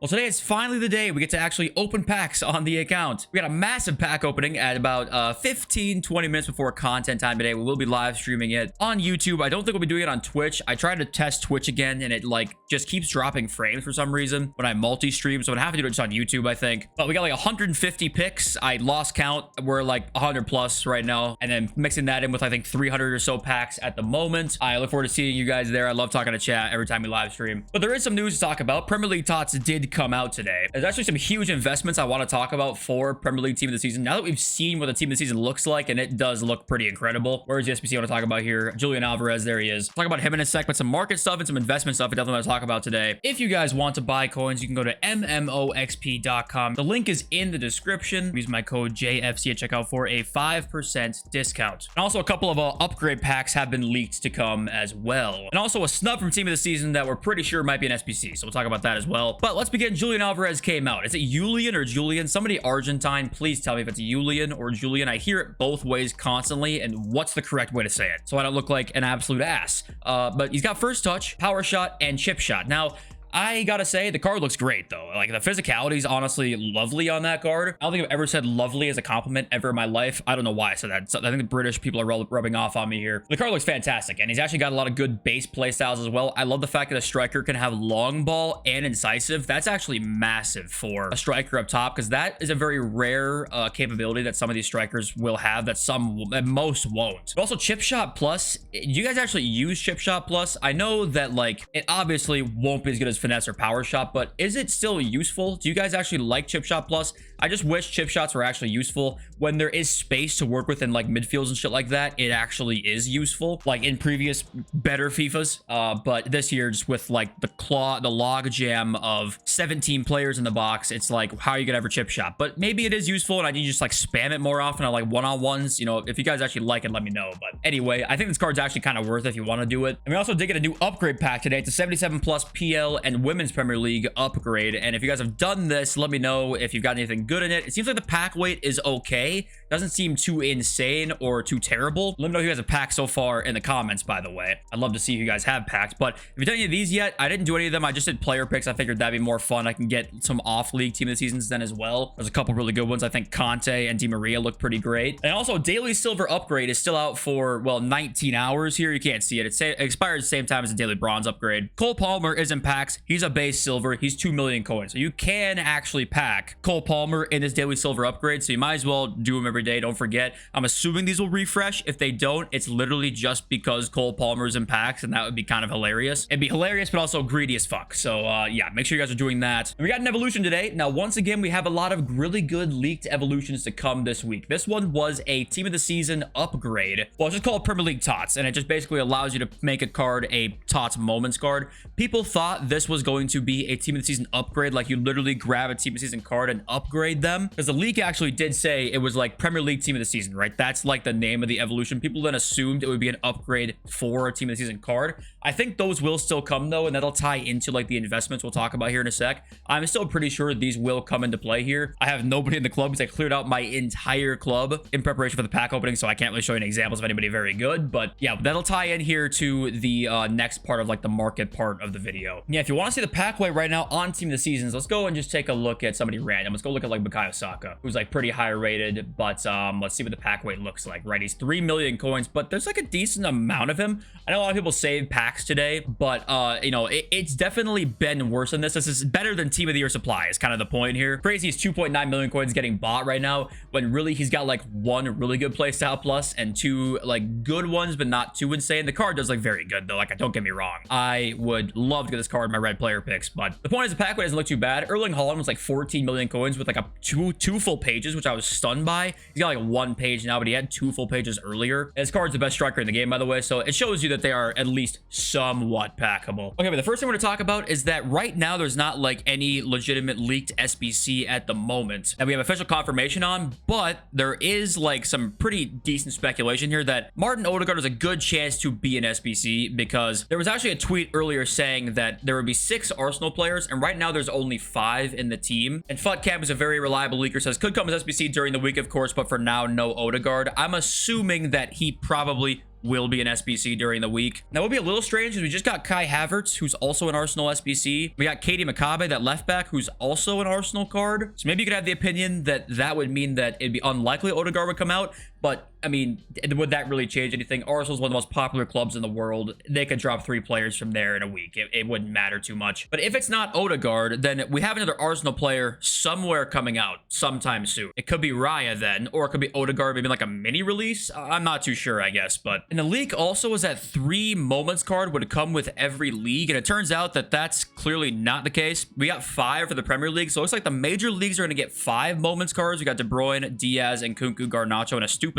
Well, today is finally the day we get to actually open packs on the account. We got a massive pack opening at about 15-20 minutes before content time today. We will be live streaming it on YouTube. I don't think we'll be doing it on Twitch. I tried to test Twitch again and it like just keeps dropping frames for some reason when I multi-stream, so I'm gonna have to do it just on YouTube, I think. But we got like 150 picks. I lost count. We're like 100 plus right now, and then mixing that in with I think 300 or so packs at the moment. I look forward to seeing you guys there. I love talking to chat every time we live stream. But there is some news to talk about. Premier League Tots did come out today. There's actually some huge investments I want to talk about for Premier League Team of the Season. Now that we've seen what the Team of the Season looks like, and it does look pretty incredible. Where's the SBC I want to talk about here? Julian Alvarez, there he is. Talk about him in a sec, but some market stuff and some investment stuff I definitely want to talk about today. If you guys want to buy coins, you can go to mmoxp.com. The link is in the description. Use my code JFC at checkout for a 5% discount. And also a couple of upgrade packs have been leaked to come as well. And also a snub from Team of the Season that we're pretty sure might be an SBC. So we'll talk about that as well. But let's begin. Julian Alvarez came out. Is it Julian or Julian? Somebody Argentine, please tell me if it's Julian or Julian. I hear it both ways constantly, and what's the correct way to say it so I don't look like an absolute ass. But he's got first touch, power shot, and chip shot. Now, I gotta say, the card looks great, though. Like, the physicality is honestly lovely on that card. I don't think I've ever said lovely as a compliment ever in my life. I don't know why I said that. So I think the British people are rubbing off on me here. The card looks fantastic, and he's actually got a lot of good base play styles as well. I love the fact that a striker can have long ball and incisive. That's actually massive for a striker up top, because that is a very rare capability that some of these strikers will have that most won't. But also, chip shot plus. Do you guys actually use chip shot plus? I know that, like, it obviously won't be as good as finesse or power shot, but is it still useful? Do you guys actually like chip shot plus? I just wish chip shots were actually useful when there is space to work with in like midfields and shit like that. It actually is useful, like in previous better FIFAs, but this year, just with like the log jam of 17 players in the box, it's like, how are you gonna ever chip shot? But maybe it is useful and I need to just like spam it more often on like one-on-ones. You know, if you guys actually like it, let me know. But anyway, I think this card's actually kind of worth it if you want to do it. And we also did get a new upgrade pack today. It's a 77 plus PL and Women's Premier League upgrade, and if you guys have done this, let me know if you've got anything good in it. It seems like the pack weight is okay. Doesn't seem too insane or too terrible. Let me know who has a pack so far in the comments, by the way. I'd love to see who you guys have packed. But if you've done any of these yet, I didn't do any of them. I just did player picks. I figured that'd be more fun. I can get some off-league Team of the Seasons then as well. There's a couple really good ones. I think Conte and Di Maria look pretty great. And also, Daily Silver upgrade is still out for, well, 19 hours here. You can't see it. It expires the same time as the Daily Bronze upgrade. Cole Palmer is in packs. He's a base silver. He's 2 million coins. So you can actually pack Cole Palmer in this Daily Silver upgrade. So you might as well do them every day. Don't forget. I'm assuming these will refresh. If they don't, it's literally just because Cole Palmer's in packs, and that would be kind of hilarious. It'd be hilarious, but also greedy as fuck. So yeah, make sure you guys are doing that. And we got an evolution today. Now, once again, we have a lot of really good leaked evolutions to come this week. This one was a Team of the Season upgrade. Well, it's just called Premier League Tots, and it just basically allows you to make a card a Tots Moments card. People thought this was going to be a Team of the Season upgrade, like you literally grab a Team of the Season card and upgrade them, because the leak actually did say it was like Premier League Team of the Season, right? That's like the name of the evolution. People then assumed it would be an upgrade for a Team of the Season card. I think those will still come though, and that'll tie into like the investments we'll talk about here in a sec. I'm still pretty sure these will come into play here. I have nobody in the club because I cleared out my entire club in preparation for the pack opening, so I can't really show you any examples of anybody very good. But yeah, that'll tie in here to the next part of like the market part of the video. Yeah, if you want to see the pack weight right now on Team of the Seasons, let's go and just take a look at somebody random. Let's go look at like Bukayo Saka, who's like pretty high rated, but let's see what the pack weight looks like, right? He's 3 million coins, but there's like a decent amount of him. I know a lot of people save packs today, but you know, it's definitely been worse than this. This is better than Team of the Year supply is kind of the point here. Crazy is 2.9 million coins getting bought right now, when really he's got like one really good playstyle plus and two like good ones, but not too insane. The card does look very good though, like, don't get me wrong. I would love to get this card in my red player picks, but the point is the pack weight doesn't look too bad. Erling Haaland was like 14 million coins with like two full pages, which I was stunned by. He's got like one page now, but he had 2 full pages earlier. And this card's the best striker in the game, by the way, so it shows you that they are at least somewhat packable. Okay, but the first thing we're going to talk about is that right now there's not like any legitimate leaked SBC at the moment that we have official confirmation on, but there is like some pretty decent speculation here that Martin Odegaard has a good chance to be an SBC, because there was actually a tweet earlier saying that there would be 6 Arsenal players, and right now there's only 5 in the team. And FUTCAM is a very reliable leaker, says could come as SBC during the week, of course, but for now, no Odegaard. I'm assuming that he probably will be an SBC during the week. That will be a little strange because we just got Kai Havertz, who's also an Arsenal SBC. We got Katie Makabe, that left back, who's also an Arsenal card. So maybe you could have the opinion that that would mean that it'd be unlikely Odegaard would come out. But, I mean, would that really change anything? Arsenal's one of the most popular clubs in the world. They could drop 3 players from there in a week. It wouldn't matter too much. But if it's not Odegaard, then we have another Arsenal player somewhere coming out sometime soon. It could be Raya then, or it could be Odegaard, maybe like a mini release. I'm not too sure, I guess. But in the league also is that 3 moments card would come with every league. And it turns out that that's clearly not the case. We got 5 for the Premier League. So it looks like the major leagues are going to get 5 moments cards. We got De Bruyne, Diaz, and Kunku, Garnacho, and Estupinian.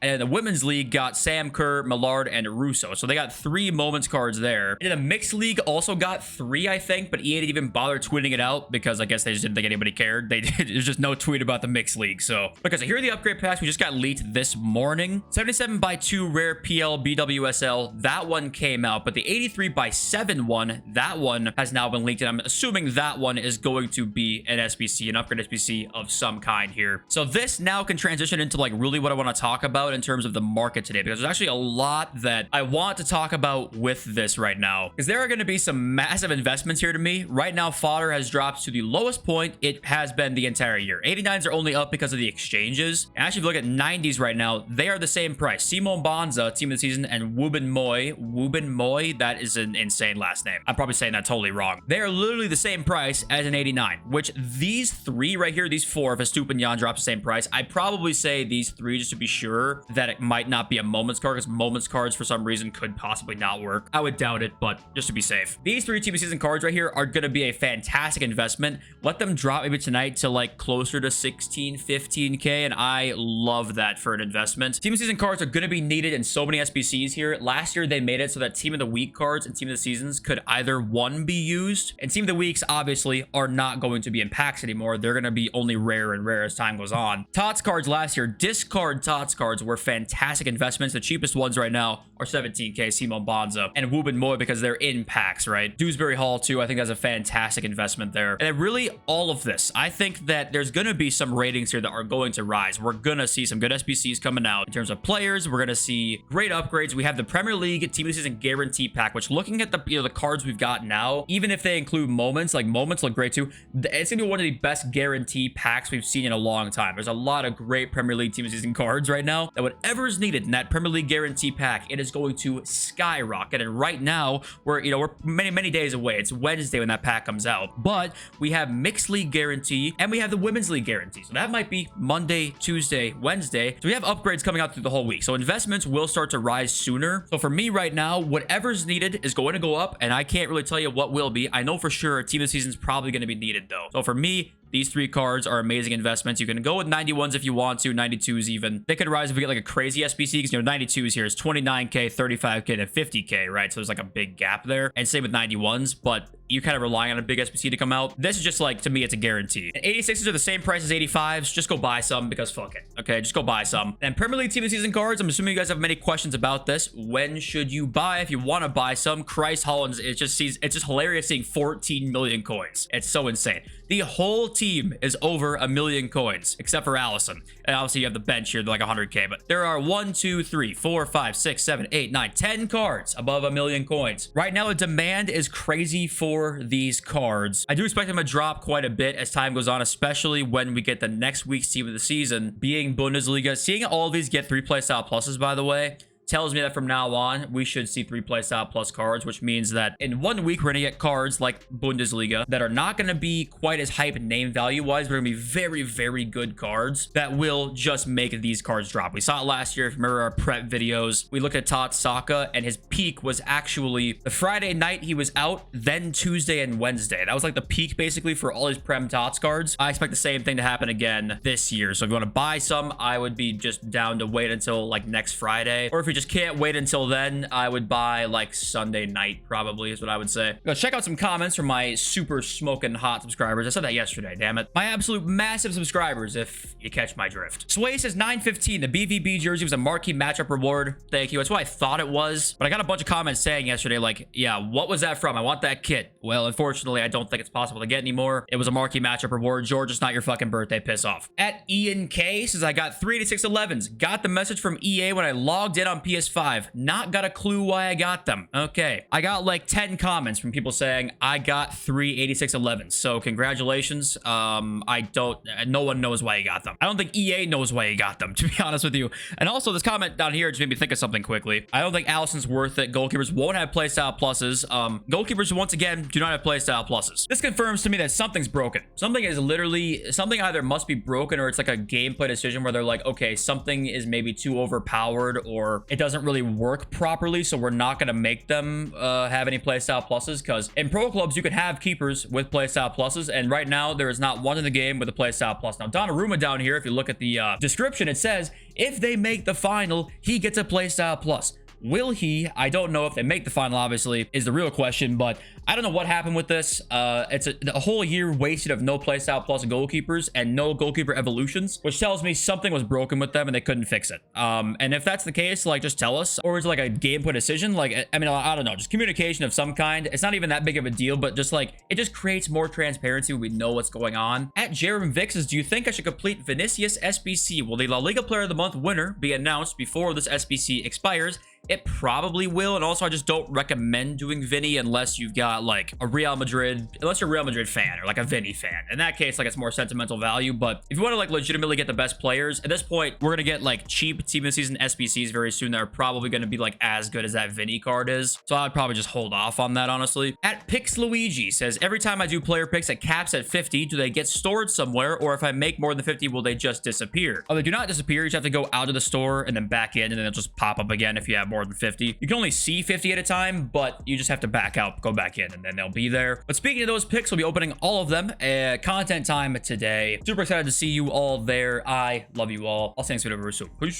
And the women's league got Sam Kerr, Millard, and Russo. So they got 3 moments cards there. And the mixed league also got 3, I think, but EA didn't even bother tweeting it out because I guess they just didn't think anybody cared. There's just no tweet about the mixed league. So because here are the upgrade packs we just got leaked this morning. 77x2 rare PL BWSL, that one came out, but the 83x7 one, that one has now been leaked, and I'm assuming that one is going to be an SBC, an upgrade SBC of some kind here. So this now can transition into like really what I want to talk about in terms of the market today, because there's actually a lot that I want to talk about with this right now, because there are going to be some massive investments here to me. Right now, fodder has dropped to the lowest point it has been the entire year. 89s are only up because of the exchanges. And actually, if you look at 90s right now, they are the same price. Simon Bonza, team of the season, and Wubin Moy, that is an insane last name. I'm probably saying that totally wrong. They are literally the same price as an 89, which these 3 right here, these 4, if a Estupinian drops the same price, I'd probably say these 3 just to be sure that it might not be a moments card, because moments cards for some reason could possibly not work. I would doubt it, but just to be safe. These 3 team of season cards right here are going to be a fantastic investment. Let them drop maybe tonight to like closer to 16, 15k, and I love that for an investment. Team of season cards are going to be needed in so many SBCs here. Last year they made it so that team of the week cards and team of the seasons could either one be used, and team of the weeks obviously are not going to be in packs anymore. They're going to be only rare and rare as time goes on. TOTS cards last year, discard TOTS cards were fantastic investments. The cheapest ones right now are 17k, Simon Bonza and Wubin Moy, because they're in packs, right? Dewsbury Hall too, I think that's a fantastic investment there. And then really all of this, I think that there's going to be some ratings here that are going to rise. We're going to see some good SBCs coming out in terms of players. We're going to see great upgrades. We have the Premier League team of the season guarantee pack, which looking at the the cards we've got now, even if they include moments, like moments look great too. It's gonna be one of the best guarantee packs we've seen in a long time. There's a lot of great Premier League team of the season cards right now that whatever is needed in that Premier League guarantee pack, it is going to skyrocket. And right now we're many days away. It's Wednesday when that pack comes out, but we have mixed league guarantee and we have the women's league guarantee, so that might be Monday, Tuesday, Wednesday. So we have upgrades coming out through the whole week, so investments will start to rise sooner. So for me right now, whatever's needed is going to go up, and I can't really tell you what will be. I know for sure team of the season is probably going to be needed though. So for me, these 3 cards are amazing investments. You can go with 91s if you want to, 92s even. They could rise if we get like a crazy SBC, because 92s here is 29k, 35k, and 50k, right? So there's like a big gap there. And same with 91s, but you kind of rely on a big SBC to come out. This is just like, to me, it's a guarantee. And 86s are the same price as 85s. Just go buy some because fuck it. Okay, just go buy some. And Premier League team of the season cards, I'm assuming you guys have many questions about this. When should you buy if you want to buy some? Christ Hollins, it's just hilarious seeing 14 million coins. It's so insane. The whole team is over 1 million coins, except for Allison. And obviously you have the bench here, like 100k, but there are 1, 2, 3, 4, 5, 6, 7, 8, 9, 10 cards above 1 million coins. Right now, the demand is crazy for these cards. I do expect them to drop quite a bit as time goes on, especially when we get the next week's team of the season being Bundesliga. Seeing all of these get 3 playstyle pluses, by the way, tells me that from now on, we should see 3 playstyle plus cards, which means that in 1 week, we're going to get cards like Bundesliga that are not going to be quite as hype name value-wise. We're going to be very, very good cards that will just make these cards drop. We saw it last year. If you remember our prep videos, we looked at Tot Saka, and his peak was actually the Friday night he was out, then Tuesday and Wednesday. That was like the peak, basically, for all his Prem Tots cards. I expect the same thing to happen again this year. So if you want to buy some, I would be just down to wait until like next Friday. Or if you just can't wait until then, I would buy like Sunday night, probably is what I would say. Go check out some comments from my super smoking hot subscribers. I said that yesterday, damn it. My absolute massive subscribers, if you catch my drift. Sway says 915, the BVB jersey was a marquee matchup reward. Thank you. That's what I thought it was. But I got a bunch of comments saying yesterday, like, yeah, what was that from? I want that kit. Well, unfortunately, I don't think it's possible to get anymore. It was a marquee matchup reward. George, it's not your fucking birthday. Piss off. At Ian K says, I got 386 11s. Got the message from EA when I logged in on PS5. Not got a clue why I got them. Okay. I got like 10 comments from people saying I got 3 8611s. So congratulations. No one knows why you got them. I don't think EA knows why you got them, to be honest with you. And also this comment down here just made me think of something quickly. I don't think Allison's worth it. Goalkeepers won't have playstyle pluses. Goalkeepers, once again, do not have playstyle pluses. This confirms to me that something's broken. Something either must be broken or it's like a gameplay decision where they're like, okay, something is maybe too overpowered or it doesn't really work properly, so we're not going to make them have any playstyle pluses, because in pro clubs you can have keepers with playstyle pluses, and right now there is not one in the game with a playstyle plus. Now Donnarumma down here, if you look at the description, it says if they make the final, he gets a playstyle plus. Will he? I don't know if they make the final, obviously, is the real question, but I don't know what happened with this. It's a whole year wasted of no playstyle plus goalkeepers and no goalkeeper evolutions, which tells me something was broken with them and they couldn't fix it. And if that's the case, like, just tell us. Or is it like a gameplay decision? Like, I mean, I don't know, just communication of some kind. It's not even that big of a deal, but just like, it just creates more transparency when we know what's going on. At Jeremy Vick says, do you think I should complete Vinicius SBC? Will the La Liga Player of the Month winner be announced before this SBC expires? It probably will, and also I just don't recommend doing Vinny unless you've got like a Real Madrid, unless you're a Real Madrid fan or like a Vinny fan. In that case, like, it's more sentimental value, but if you want to like legitimately get the best players, at this point, we're gonna get like cheap team of the season SBCs very soon that are probably gonna be like as good as that Vinny card is. So I'd probably just hold off on that, honestly. At Pix Luigi says, every time I do player picks at caps at 50, do they get stored somewhere, or if I make more than 50, will they just disappear? Oh, they do not disappear. You just have to go out of the store and then back in, and then they'll just pop up again if you have more than 50. You can only see 50 at a time, but you just have to back out, go back in, and then they'll be there. But speaking of those picks, we'll be opening all of them at content time today. Super excited to see you all there. I love you all. I'll see you next video very soon. Peace.